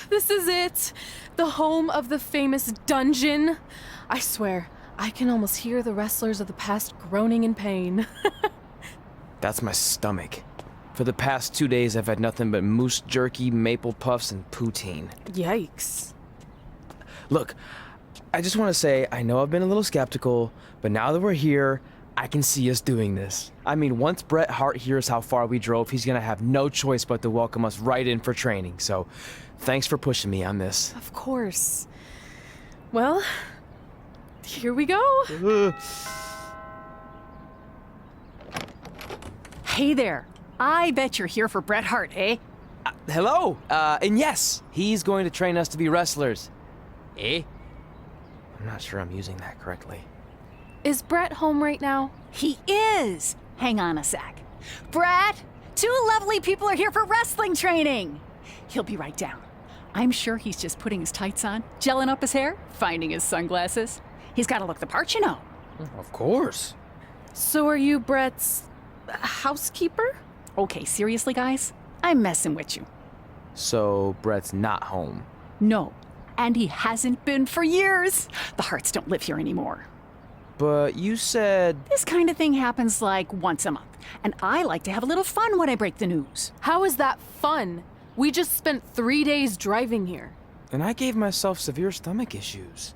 This is it. The home of the famous dungeon. I swear, I can almost hear the wrestlers of the past groaning in pain. That's my stomach. For the past 2 days, I've had nothing but moose jerky, maple puffs, and poutine. Yikes. Look, I just want to say, I know I've been a little skeptical, but now that we're here, I can see us doing this. I mean, once Bret Hart hears how far we drove, he's gonna have no choice but to welcome us right in for training. So, thanks for pushing me on this. Of course. Well, here we go. Hey there. I bet you're here for Bret Hart, eh? Hello, and yes, he's going to train us to be wrestlers. Eh? I'm not sure I'm using that correctly. Is Bret home right now? He is. Hang on a sec. Bret, 2 lovely people are here for wrestling training. He'll be right down. I'm sure he's just putting his tights on, gelling up his hair, finding his sunglasses. He's got to look the part, you know. Of course. So are you Bret's housekeeper? Okay, seriously, guys? I'm messing with you. So, Bret's not home. No, and he hasn't been for years. The Harts don't live here anymore. But you said... This kind of thing happens like once a month, and I like to have a little fun when I break the news. How is that fun? We just spent 3 days driving here. And I gave myself severe stomach issues.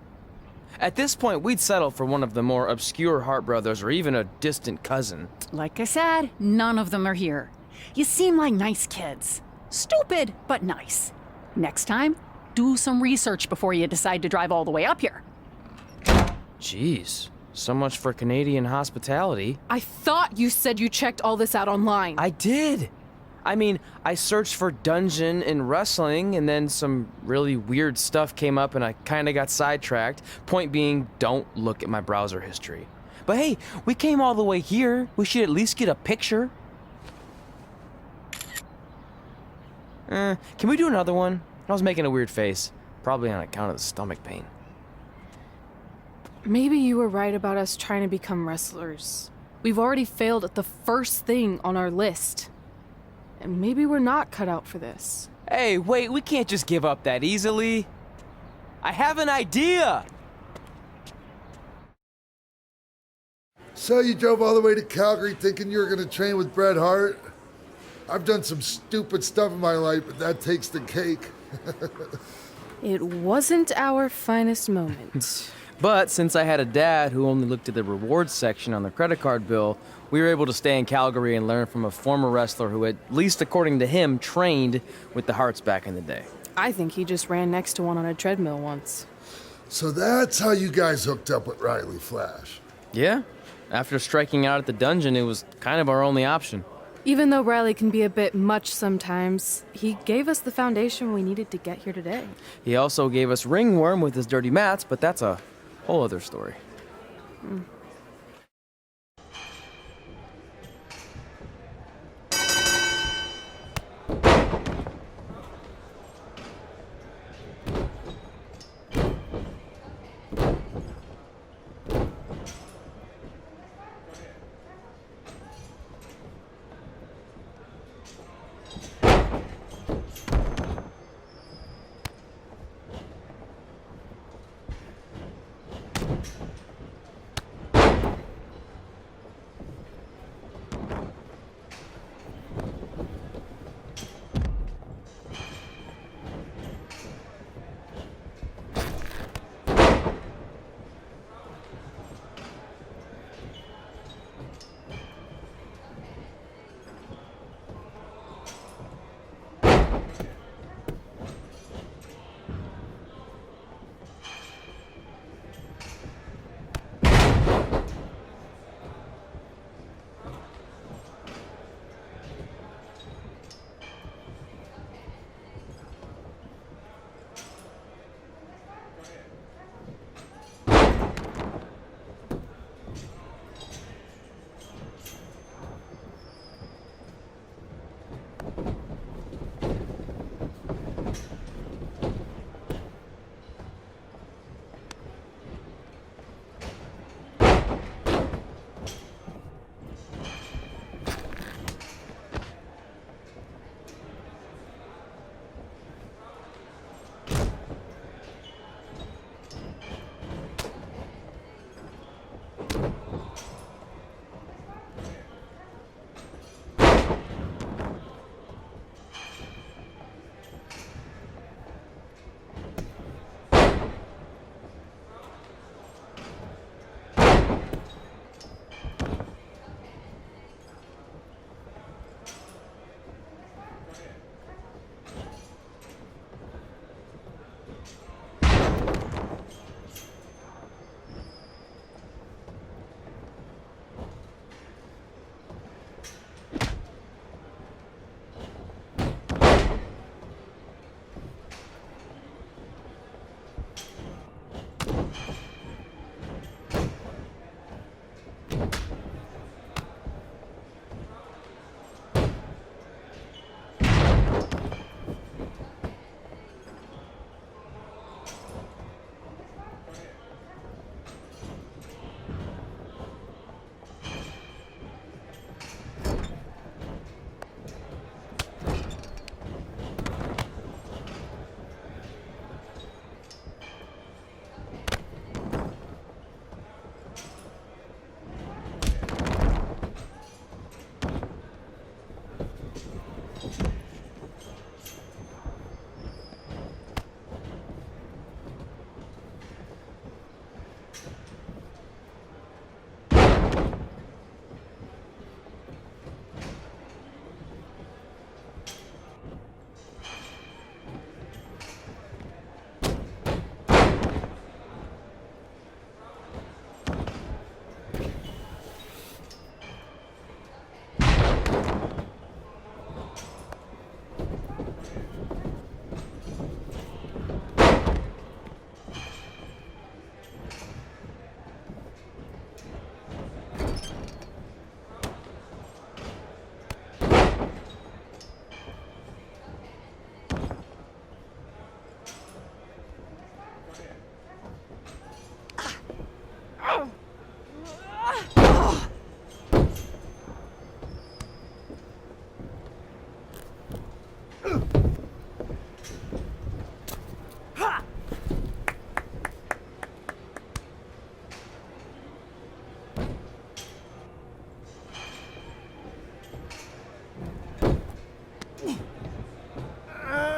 At this point, we'd settle for one of the more obscure Hart brothers or even a distant cousin. Like I said, none of them are here. You seem like nice kids. Stupid, but nice. Next time, do some research before you decide to drive all the way up here. Jeez, so much for Canadian hospitality. I thought you said you checked all this out online. I did. I mean, I searched for dungeon and wrestling, and then some really weird stuff came up and I kinda got sidetracked. Point being, don't look at my browser history. But hey, we came all the way here. We should at least get a picture. Can we do another one? I was making a weird face. Probably on account of the stomach pain. Maybe you were right about us trying to become wrestlers. We've already failed at the first thing on our list. And maybe we're not cut out for this. Hey, wait, we can't just give up that easily. I have an idea! So you drove all the way to Calgary thinking you were going to train with Bret Hart? I've done some stupid stuff in my life, but that takes the cake. It wasn't our finest moment. But since I had a dad who only looked at the rewards section on the credit card bill, we were able to stay in Calgary and learn from a former wrestler who, at least according to him, trained with the Harts back in the day. I think he just ran next to one on a treadmill once. So that's how you guys hooked up with Riley Flash. Yeah. After striking out at the dungeon, it was kind of our only option. Even though Riley can be a bit much sometimes, he gave us the foundation we needed to get here today. He also gave us ringworm with his dirty mats, but that's a whole other story.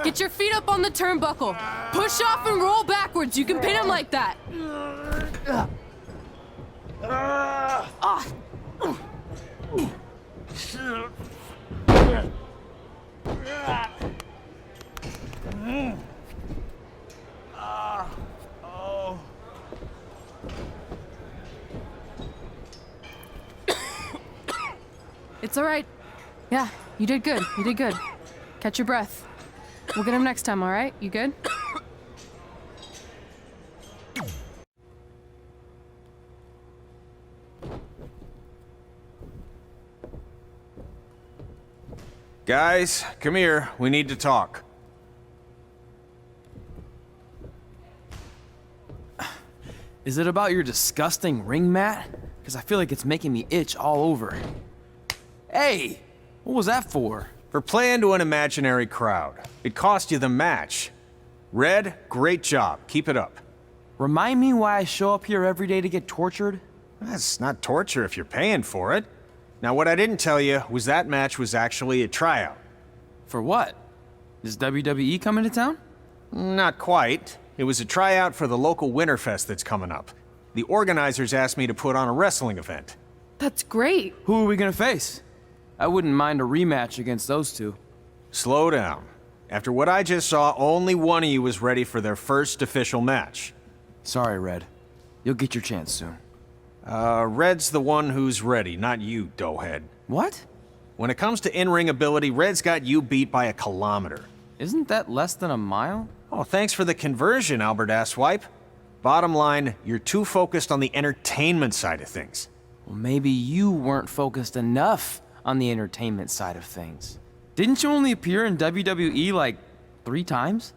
Get your feet up on the turnbuckle. Push off and roll backwards. You can pin him like that. Ah. It's all right. Yeah, you did good. You did good. Catch your breath. We'll get him next time, all right? You good? Guys, come here. We need to talk. Is it about your disgusting ring mat? Because I feel like it's making me itch all over. Hey, what was that for? For playing to an imaginary crowd. It cost you the match. Red, great job. Keep it up. Remind me why I show up here every day to get tortured? That's not torture if you're paying for it. Now, what I didn't tell you was that match was actually a tryout. For what? Is WWE coming to town? Not quite. It was a tryout for the local Winterfest that's coming up. The organizers asked me to put on a wrestling event. That's great. Who are we gonna face? I wouldn't mind a rematch against those two. Slow down. After what I just saw, only one of you was ready for their first official match. Sorry, Red. You'll get your chance soon. Red's the one who's ready, not you, doughhead. What? When it comes to in-ring ability, Red's got you beat by a kilometer. Isn't that less than a mile? Oh, thanks for the conversion, Albert Asswipe. Bottom line, you're too focused on the entertainment side of things. Well, maybe you weren't focused enough on the entertainment side of things. Didn't you only appear in WWE like 3 times?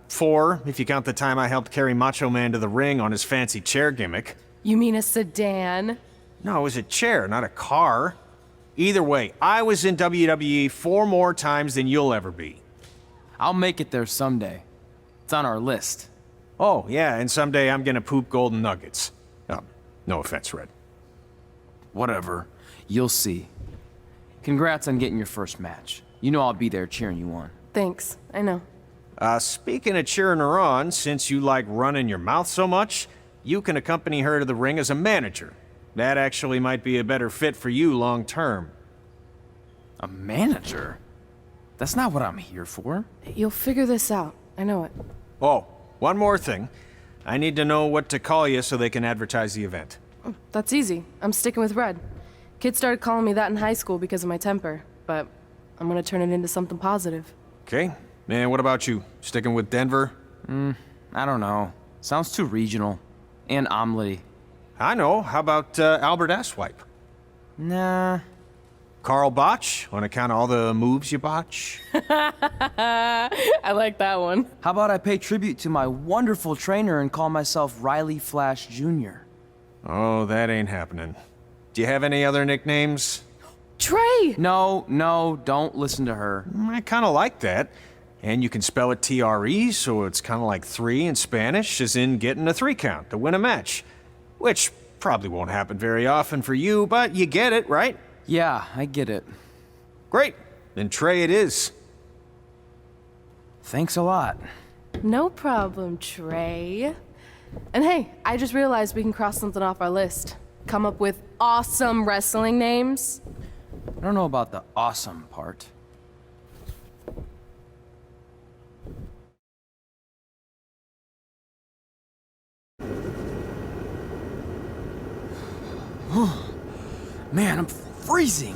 4, if you count the time I helped carry Macho Man to the ring on his fancy chair gimmick. You mean a sedan? No, it was a chair, not a car. Either way, I was in WWE 4 more times than you'll ever be. I'll make it there someday. It's on our list. Oh, yeah, and someday I'm gonna poop golden nuggets. Oh, no offense, Red. Whatever. You'll see. Congrats on getting your first match. You know I'll be there cheering you on. Thanks. I know. Speaking of cheering her on, since you like running your mouth so much, you can accompany her to the ring as a manager. That actually might be a better fit for you long term. A manager? That's not what I'm here for. You'll figure this out. I know it. Oh, one more thing. I need to know what to call you so they can advertise the event. That's easy. I'm sticking with Red. Kids started calling me that in high school because of my temper, but I'm gonna turn it into something positive. Okay. And what about you? Sticking with Denver? I don't know. Sounds too regional. And omelety. I know. How about Albert Asswipe? Nah. Carl Botch, on account of all the moves you botch? I like that one. How about I pay tribute to my wonderful trainer and call myself Riley Flash Jr.? Oh, that ain't happening. Do you have any other nicknames? Trey! No, don't listen to her. I kind of like that. And you can spell it T-R-E, so it's kind of like 3 in Spanish, as in getting a 3 count to win a match. Which probably won't happen very often for you, but you get it, right? Yeah, I get it. Great. Then Trey it is. Thanks a lot. No problem, Trey. And hey, I just realized we can cross something off our list. Come up with awesome wrestling names. I don't know about the awesome part. Man, I'm freezing.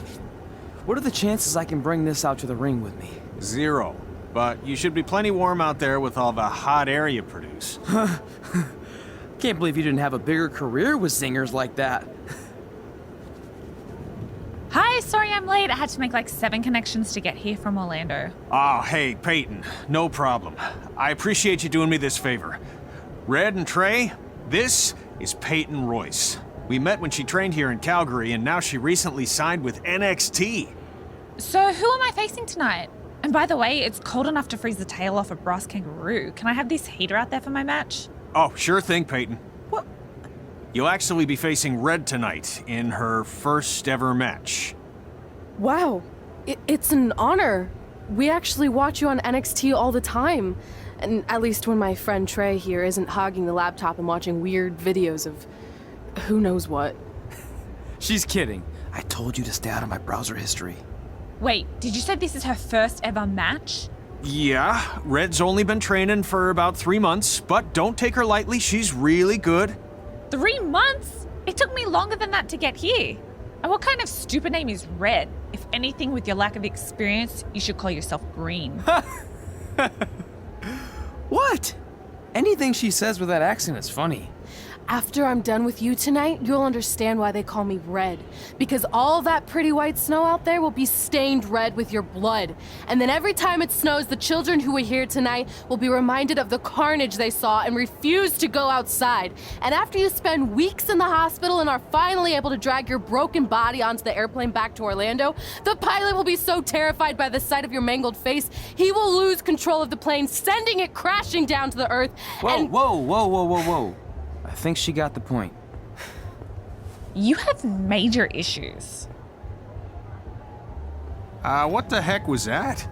What are the chances I can bring this out to the ring with me? 0. But you should be plenty warm out there with all the hot air you produce. Can't believe you didn't have a bigger career with singers like that. Hi, sorry I'm late. I had to make like 7 connections to get here from Orlando. Oh, hey, Peyton. No problem. I appreciate you doing me this favor. Red and Trey, this is Peyton Royce. We met when she trained here in Calgary, and now she recently signed with NXT. So who am I facing tonight? And by the way, it's cold enough to freeze the tail off a brass kangaroo. Can I have this heater out there for my match? Oh, sure thing, Peyton. What? You'll actually be facing Red tonight in her first ever match. Wow, it's an honor. We actually watch you on NXT all the time. And at least when my friend Trey here isn't hogging the laptop and watching weird videos of who knows what. She's kidding. I told you to stay out of my browser history. Wait, did you say this is her first ever match? Yeah, Red's only been training for about 3 months, but don't take her lightly, she's really good. 3 months? It took me longer than that to get here. And what kind of stupid name is Red? If anything, with your lack of experience, you should call yourself Green. What? Anything she says with that accent is funny. After I'm done with you tonight, you'll understand why they call me Red. Because all that pretty white snow out there will be stained red with your blood. And then every time it snows, the children who were here tonight will be reminded of the carnage they saw and refuse to go outside. And after you spend weeks in the hospital and are finally able to drag your broken body onto the airplane back to Orlando, the pilot will be so terrified by the sight of your mangled face, he will lose control of the plane, sending it crashing down to the earth. Whoa. I think she got the point. You have major issues. What the heck was that?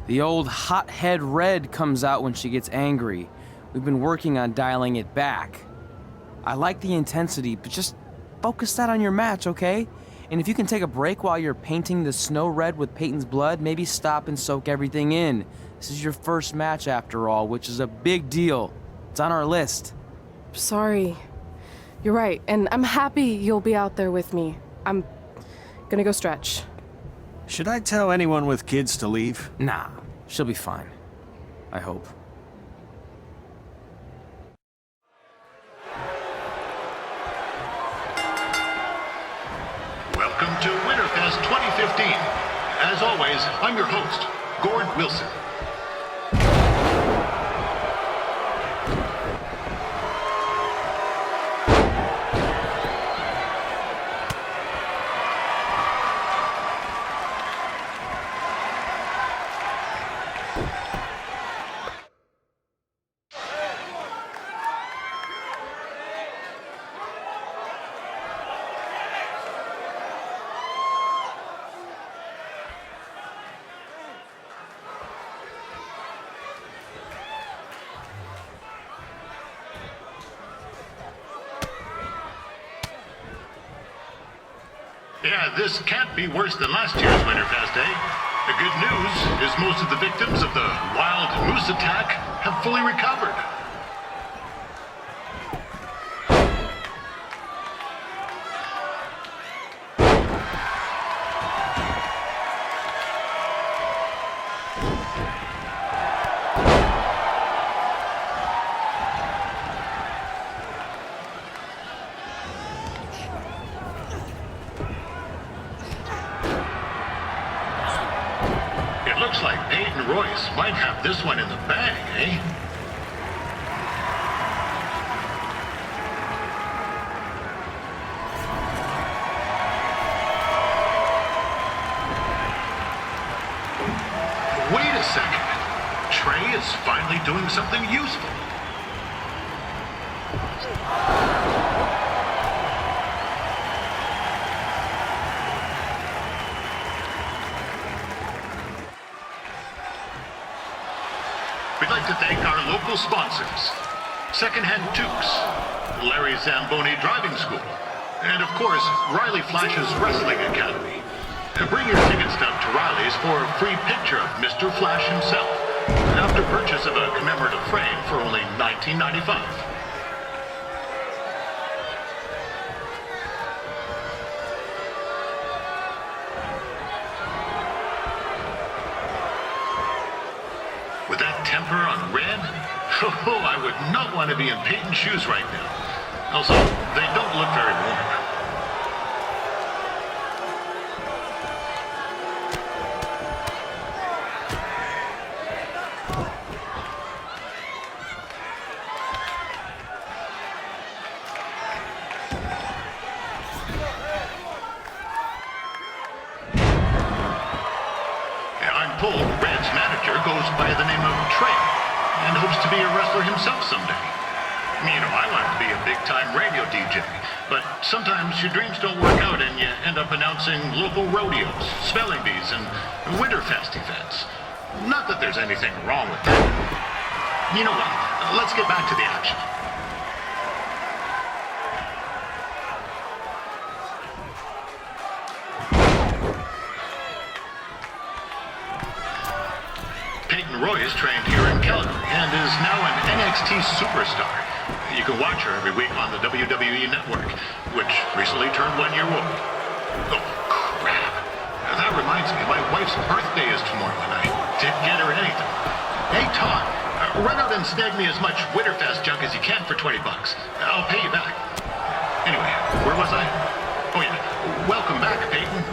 The old hothead Red comes out when she gets angry. We've been working on dialing it back. I like the intensity, but just focus that on your match, okay? And if you can take a break while you're painting the snow red with Peyton's blood, maybe stop and soak everything in. This is your first match after all, which is a big deal. It's on our list. Sorry. You're right, and I'm happy you'll be out there with me. I'm gonna go stretch. Should I tell anyone with kids to leave? Nah, she'll be fine. I hope. Welcome to Winterfest 2015. As always, I'm your host, Gord Wilson. Yeah, this can't be worse than last year's Winterfest, eh? The good news is most of the victims of the wild moose attack have fully recovered. Looks like Peyton Royce might have this one in the bag, eh? Wait a second. Trey is finally doing something useful. We'd like to thank our local sponsors, Secondhand Tukes, Larry Zamboni Driving School, and of course, Riley Flash's Wrestling Academy. Bring your tickets down to Riley's for a free picture of Mr. Flash himself, after purchase of a commemorative frame for only $19.95. With that temper on Red, oh, I would not want to be in Peyton's shoes right now. Also, they don't look very warm. I'm told Red's manager goes by the name of Trey and hopes to be a wrestler himself someday. You know, I want to be a big-time radio DJ, But sometimes your dreams don't work out and you end up announcing local rodeos, spelling bees, and Winterfest events. Not that there's anything wrong with that. You know what? Let's get back to the action. Peyton Royce trained here in Calgary and is now an NXT superstar. You can watch her every week on the WWE Network, which recently turned 1 year old. Oh, crap. That reminds me, my wife's birthday is tomorrow and I didn't get her anything. Hey, Todd, run out and snag me as much Winterfest junk as you can for $20. I'll pay you back. Anyway, where was I? Oh yeah, welcome back, Peyton.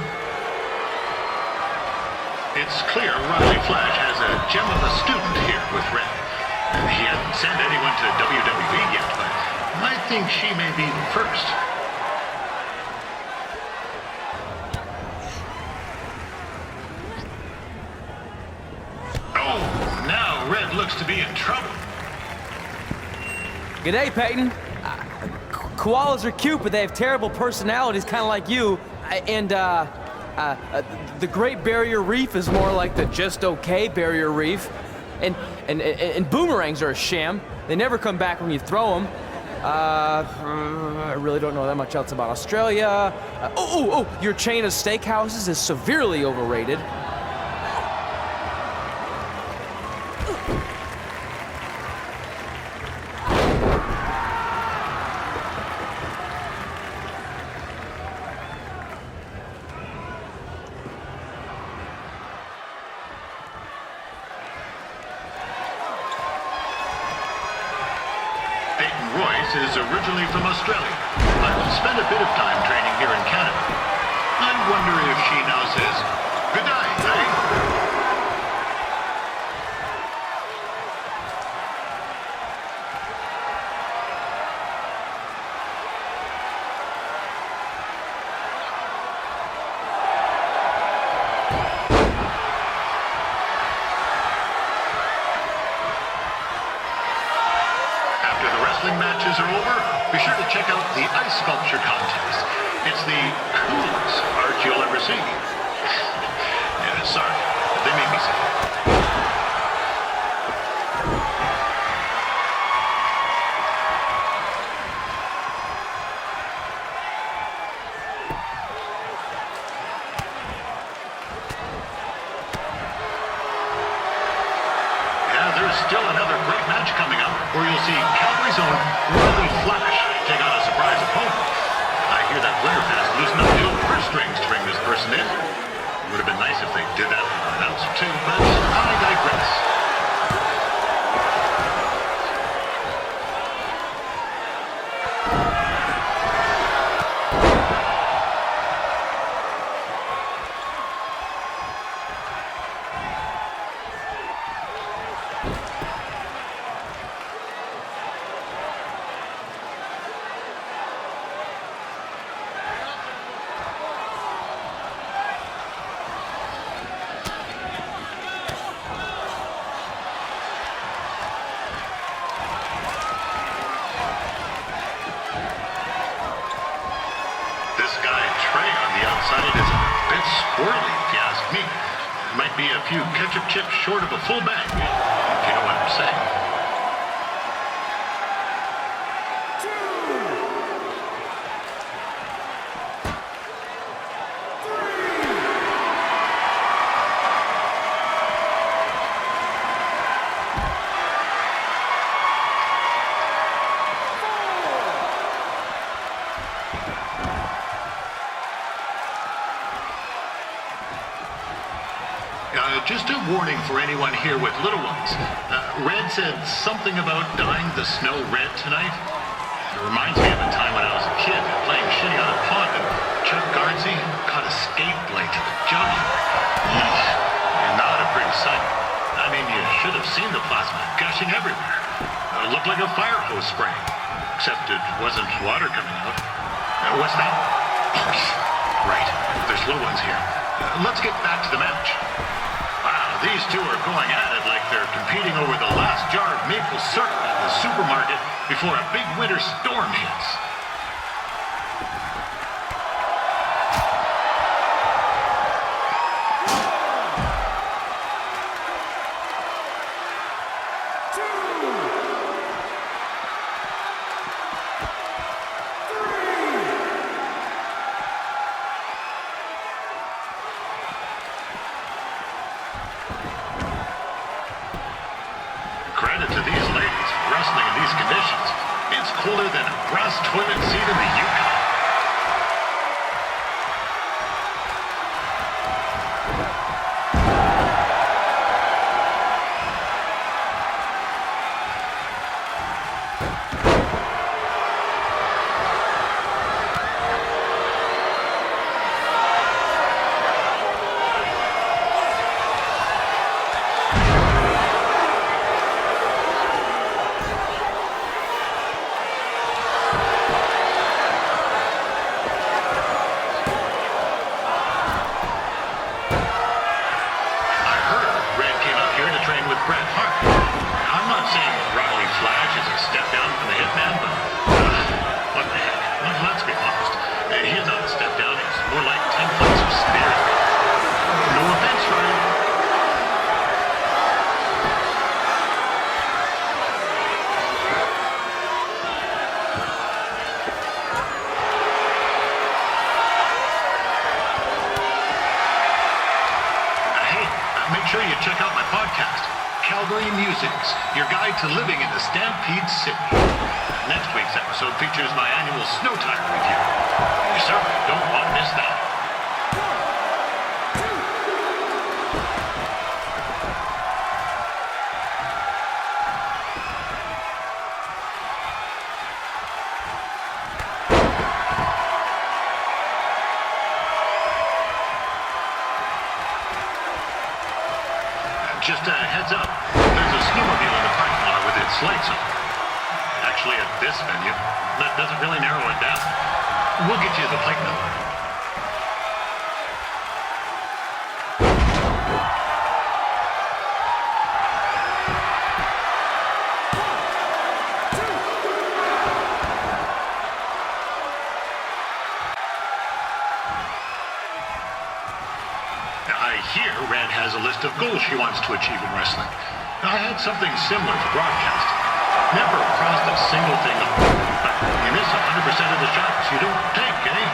It's clear Riley Flash has a gem of a student here with Red. He hasn't sent anyone to WWE yet, but I think she may be the first. Oh, now Red looks to be in trouble. G'day, Peyton. Koalas are cute, but they have terrible personalities, kind of like you. The Great Barrier Reef is more like the just okay Barrier Reef. And boomerangs are a sham. They never come back when you throw them. I really don't know that much else about Australia. Your chain of steakhouses is severely overrated. Peyton Royce is originally from Australia, but spent a bit of time training here in Canada. I wonder if she now says, good night, eh? Matches are over, be sure to check out the ice sculpture contest. It's the coolest art you'll ever see. Yeah, sorry, they made me say it. There's still another great match coming up where you'll see Calgary's own Riley Flash take on a surprise opponent. I hear that Winterfest loosened up the old purse strings to bring this person in. It would have been nice if they did that for an announcer too, but I digress. It is a bit squirrely, if you ask me. Might be a few ketchup chips short of a full bag, if you know what I'm saying. Just a warning for anyone here with little ones. Red said something about dyeing the snow red tonight. It reminds me of a time when I was a kid playing shinny on a pond and Chuck Gardsey caught a skate blade to the jugular. Yeesh, not a pretty sight. I mean, you should have seen the plasma gushing everywhere. It looked like a fire hose spraying, except it wasn't water coming out. What's that? Right, there's little ones here. Let's get back to the match. These two are going at it like they're competing over the last jar of maple syrup at the supermarket before a big winter storm hits. cooler than a brass toilet seat in the Yukon. Bret Hart. I'm not saying Riley Flash is a step down from the Hitman, but what the heck? Let's be honest. He's not a step down. He's more like 10 flights of stairs. No offense, Riley. Make sure you check out my podcast, Calgary Musings, your guide to living in the Stampede City. Next week's episode features my annual snow tire review. You certainly don't want to miss that. Just a heads up, there's a snowmobile in the parking lot with its lights on. Actually, at this venue, that doesn't really narrow it down. We'll get you the plate number. I hear Red has a list of goals she wants to achieve in wrestling. I had something similar for broadcasting. Never crossed a single thing off. But you miss 100% of the shots you don't take, eh?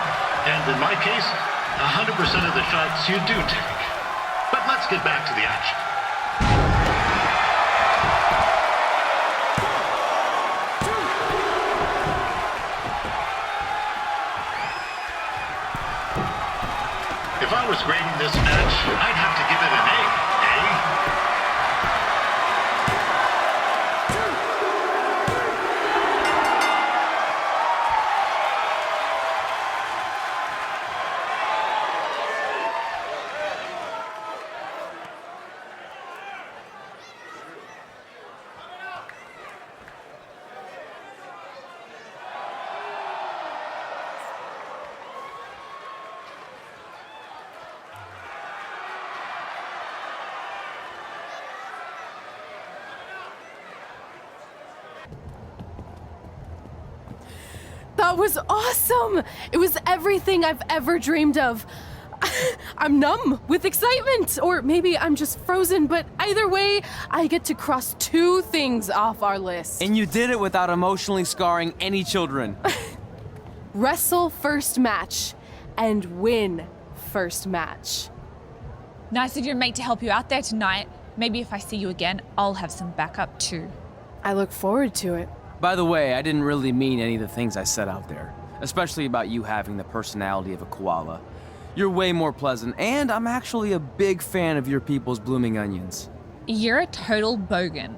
And in my case, 100% of the shots you do take. But let's get back to the action. If I was grading this match, I'd have to give it an A, eh? That was awesome! It was everything I've ever dreamed of. I'm numb with excitement, or maybe I'm just frozen, but either way, I get to cross 2 things off our list. And you did it without emotionally scarring any children. Wrestle first match and win first match. Nice of your mate to help you out there tonight. Maybe if I see you again, I'll have some backup too. I look forward to it. By the way, I didn't really mean any of the things I said out there, especially about you having the personality of a koala. You're way more pleasant, and I'm actually a big fan of your people's blooming onions. You're a total bogan.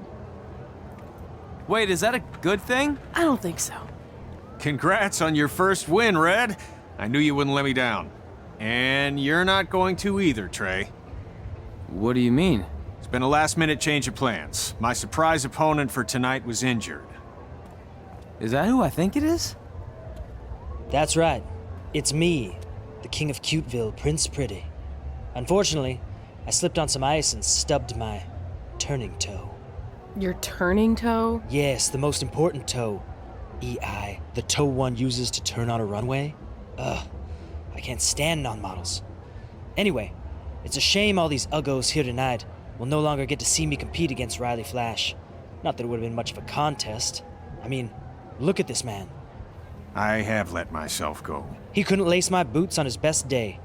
Wait, is that a good thing? I don't think so. Congrats on your first win, Red. I knew you wouldn't let me down. And you're not going to either, Trey. What do you mean? It's been a last-minute change of plans. My surprise opponent for tonight was injured. Is that who I think it is? That's right. It's me, the King of Cuteville, Prince Pretty. Unfortunately, I slipped on some ice and stubbed my turning toe. Your turning toe? Yes, the most important toe. EI, the toe one uses to turn on a runway. Ugh, I can't stand non-models. Anyway, it's a shame all these uggos here tonight will no longer get to see me compete against Riley Flash. Not that it would have been much of a contest. I mean, look at this man. I have let myself go. He couldn't lace my boots on his best day.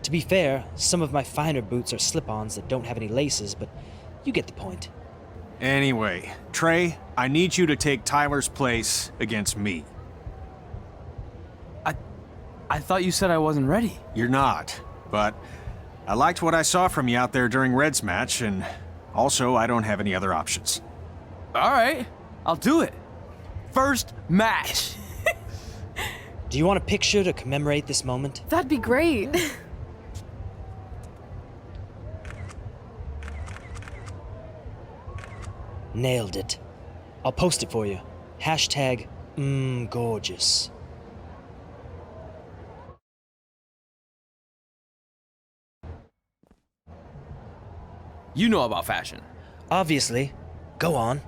To be fair, some of my finer boots are slip-ons that don't have any laces, but you get the point. Anyway, Trey, I need you to take Tyler's place against me. I thought you said I wasn't ready. You're not, but I liked what I saw from you out there during Red's match, and also I don't have any other options. All right, I'll do it. First match. Do you want a picture to commemorate this moment? That'd be great. Nailed it. I'll post it for you. Hashtag gorgeous. You know about fashion. Obviously. Go on.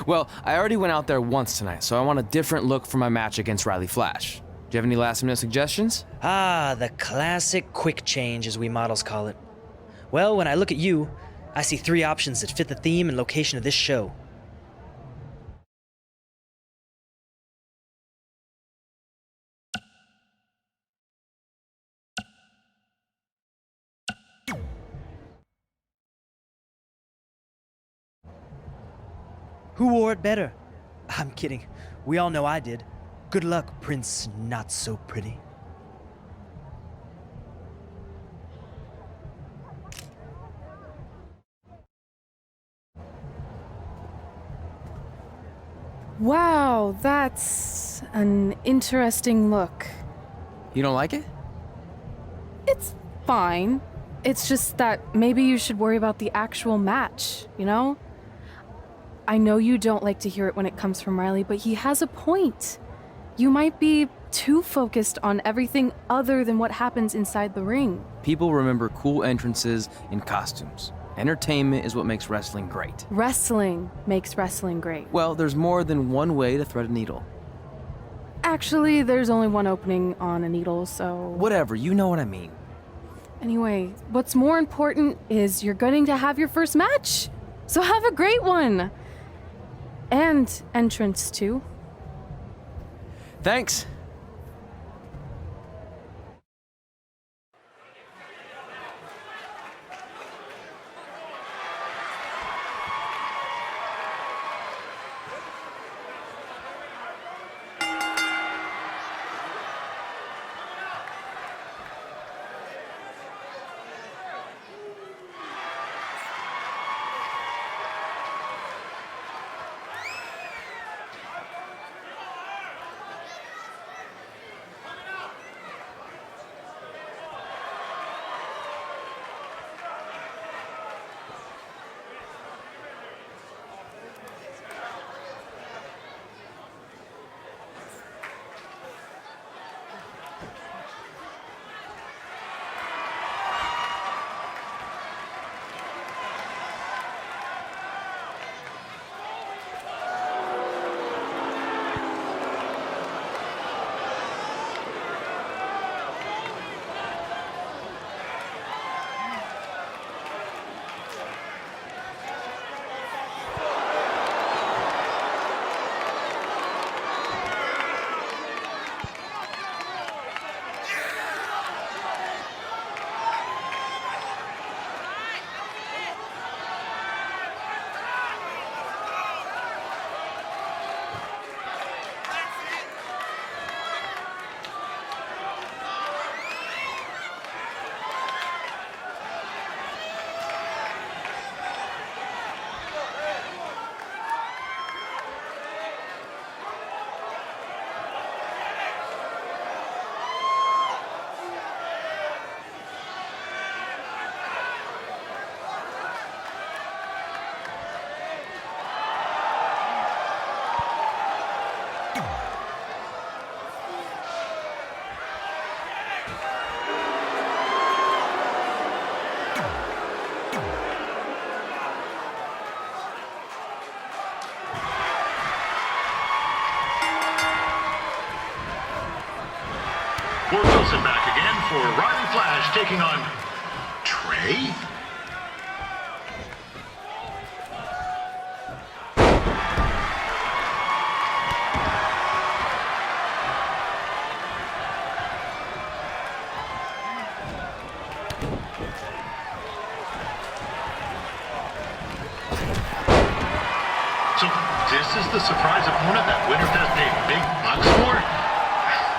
Well, I already went out there once tonight, so I want a different look for my match against Riley Flash. Do you have any last-minute suggestions? Ah, the classic quick change, as we models call it. Well, when I look at you, I see 3 options that fit the theme and location of this show. Who wore it better? I'm kidding. We all know I did. Good luck, Prince Not So Pretty. Wow, that's an interesting look. You don't like it? It's fine. It's just that maybe you should worry about the actual match, you know? I know you don't like to hear it when it comes from Riley, but he has a point. You might be too focused on everything other than what happens inside the ring. People remember cool entrances and costumes. Entertainment is what makes wrestling great. Wrestling makes wrestling great. Well, there's more than one way to thread a needle. Actually, there's only one opening on a needle, so... Whatever, you know what I mean. Anyway, what's more important is you're going to have your first match. So have a great one. And entrance, too. Thanks. Ward Wilson back again for Riley Flash taking on Trey. is the surprise opponent that Winterfest paid big bucks for?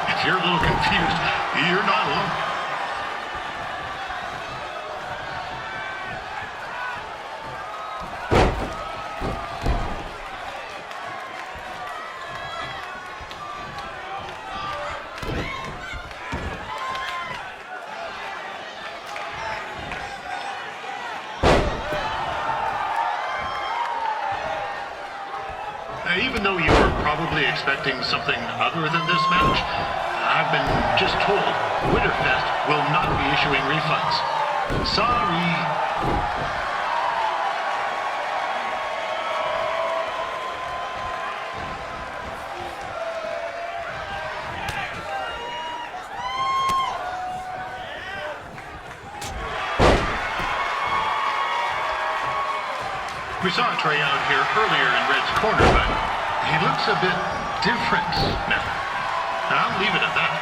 If you're a little confused, you're not alone. Even though you were probably expecting something other than this match, I've been just told Winterfest will not be issuing refunds. Sorry. We saw Trey out here earlier in Red's corner, but he looks a bit different now. I'll leave it at that.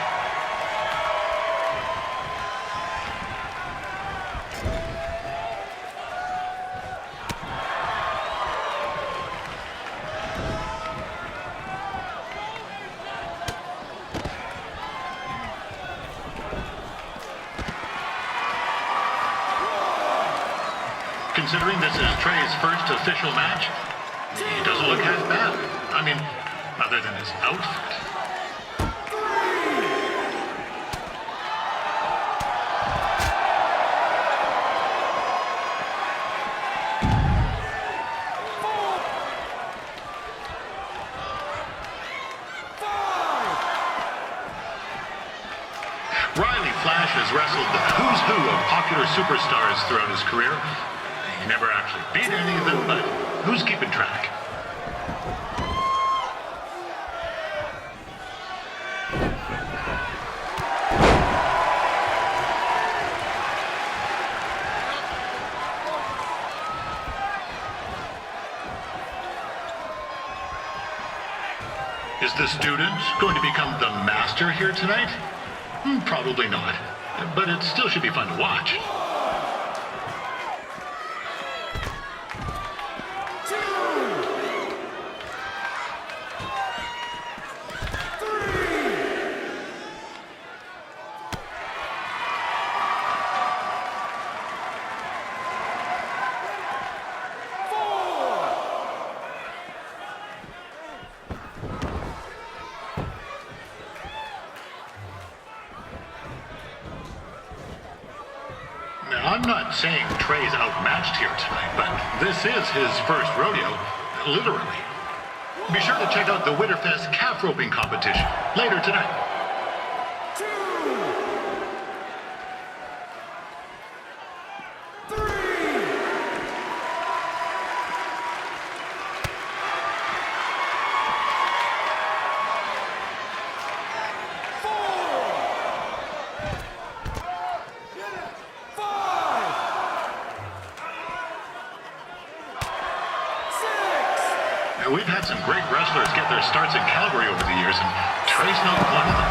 Considering this is Trey's first official match, he doesn't look half bad. I mean, other than his outfit. Riley Flash has wrestled the who's who of popular superstars throughout his career. He never actually beat any of them, but who's keeping track? Is the student going to become the master here tonight? Probably not, but it still should be fun to watch. I'm not saying Trey's outmatched here tonight, but this is his first rodeo, literally. Be sure to check out the Winterfest calf roping competition later tonight. We've had some great wrestlers get their starts in Calgary over the years, and Trey's not one of them.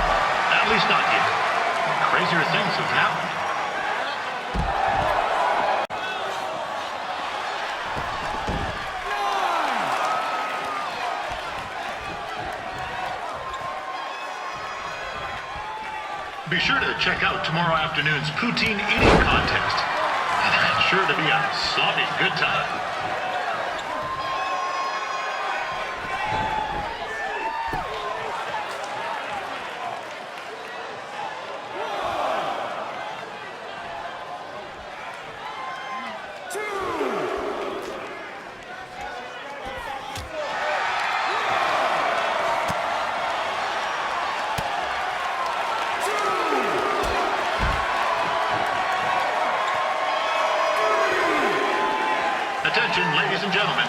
At least not yet. Crazier things have happened. Be sure to check out tomorrow afternoon's poutine eating contest. That's sure to be a sloppy good time. Attention, ladies and gentlemen,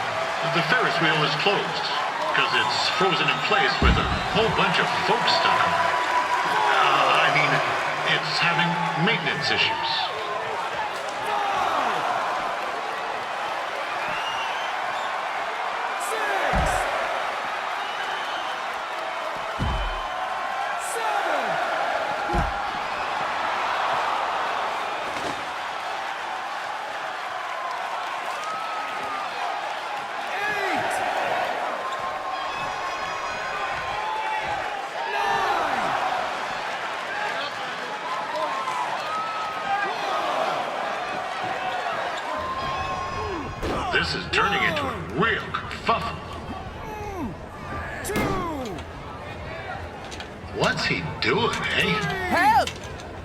the Ferris wheel is closed because it's frozen in place with a whole bunch of folks stuck on it. I mean, it's having maintenance issues. This is turning into a real kerfuffle. What's he doing, eh? Help!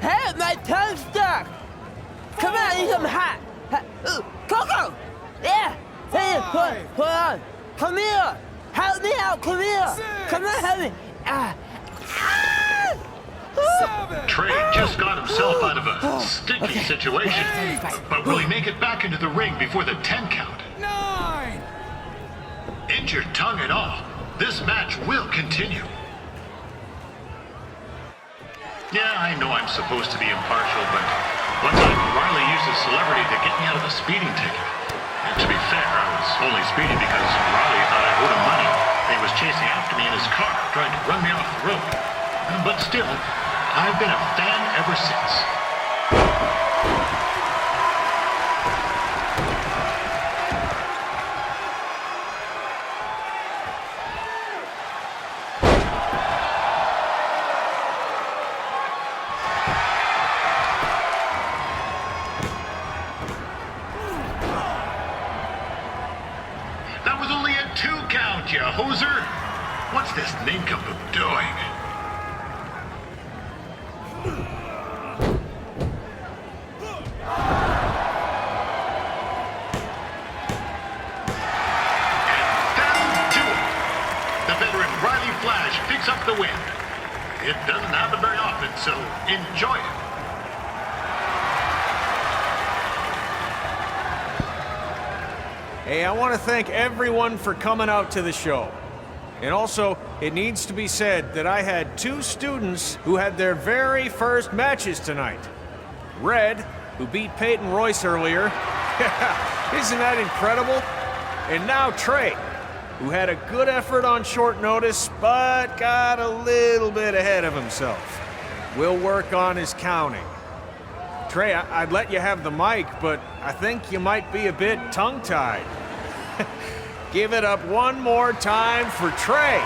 Help! My tongue's stuck! Come on, I need some hot! Coco! Yeah! Hey, hold on! Come here! Help me out! Come here! Come on, help me! Trey just got himself out of a sticky situation. But will he make it back into the ring before the 10 count? 9! Injured tongue and all, this match will continue. Yeah, I know I'm supposed to be impartial, but one time Riley used his celebrity to get me out of a speeding ticket. And to be fair, I was only speeding because Riley thought I owed him money. He was chasing after me in his car, trying to run me off the road. But still, I've been a fan ever since. That was only a 2 count, you hoser! What's this nincompoop doing? Picks up the win. It doesn't happen very often, so enjoy it. Hey, I want to thank everyone for coming out to the show. And also, it needs to be said that I had 2 students who had their very first matches tonight. Red, who beat Peyton Royce earlier. Isn't that incredible? And now Trey, who had a good effort on short notice, but got a little bit ahead of himself. We'll work on his counting. Trey, I'd let you have the mic, but I think you might be a bit tongue-tied. Give it up one more time for Trey.